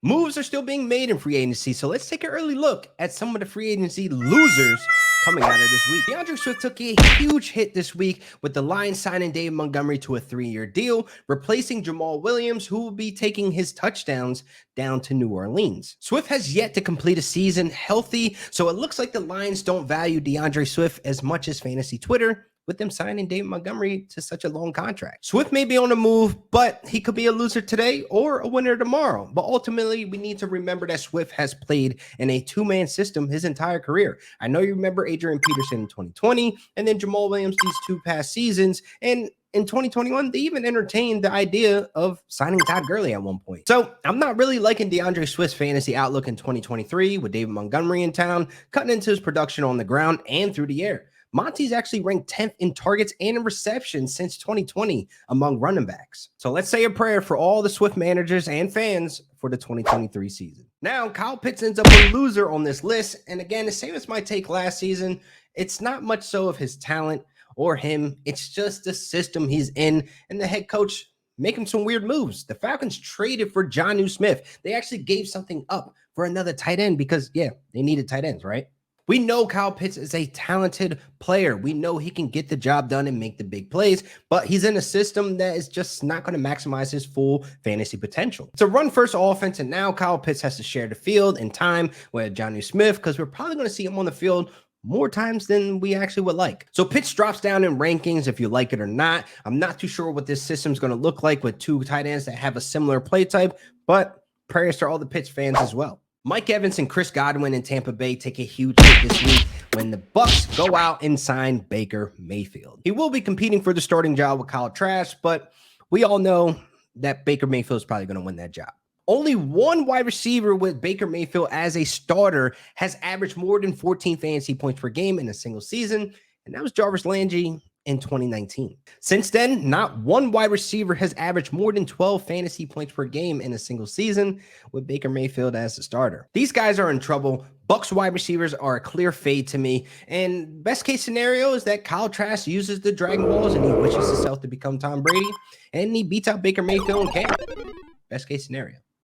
Moves are still being made in free agency, so let's take an early look at some of the free agency losers coming out of this week. DeAndre Swift took a huge hit this week with the Lions signing David Montgomery to a 3-year deal, replacing Jamal Williams, who will be taking his touchdowns down to New Orleans. Swift has yet to complete a season healthy, so it looks like the Lions don't value DeAndre Swift as much as fantasy Twitter, with them signing David Montgomery to such a long contract. Swift may be on the move, but he could be a loser today or a winner tomorrow. But ultimately, we need to remember that Swift has played in a two-man system his entire career. I know you remember Adrian Peterson in 2020 and then Jamal Williams these two past seasons. And in 2021, they even entertained the idea of signing Todd Gurley at one point. So I'm not really liking DeAndre Swift's fantasy outlook in 2023 with David Montgomery in town, cutting into his production on the ground and through the air. Monty's actually ranked 10th in targets and in receptions since 2020 among running backs. So let's say a prayer for all the Swift managers and fans for the 2023 season. Now, Kyle Pitts ends up a loser on this list. And again, the same as my take last season, it's not much so of his talent or him. It's just the system he's in and the head coach making some weird moves. The Falcons traded for Jonnu Smith. They actually gave something up for another tight end because, yeah, they needed tight ends, right? We know Kyle Pitts is a talented player. We know he can get the job done and make the big plays, but he's in a system that is just not going to maximize his full fantasy potential. It's a run-first offense, and now Kyle Pitts has to share the field and time with Jonnu Smith because we're probably going to see him on the field more times than we actually would like. So Pitts drops down in rankings if you like it or not. I'm not too sure what this system is going to look like with two tight ends that have a similar play type, but prayers to all the Pitts fans as well. Mike Evans and Chris Godwin in Tampa Bay take a huge hit this week when the Bucks go out and sign Baker Mayfield. He will be competing for the starting job with Kyle Trask, but we all know that Baker Mayfield is probably going to win that job. Only one wide receiver with Baker Mayfield as a starter has averaged more than 14 fantasy points per game in a single season, and that was Jarvis Landry in 2019. Since then, not one wide receiver has averaged more than 12 fantasy points per game in a single season with Baker Mayfield as the starter. These guys are in trouble. Bucks wide receivers are a clear fade to me. And best case scenario is that Kyle Trask uses the Dragon Balls and he wishes himself to become Tom Brady and he beats out Baker Mayfield in camp. Best case scenario.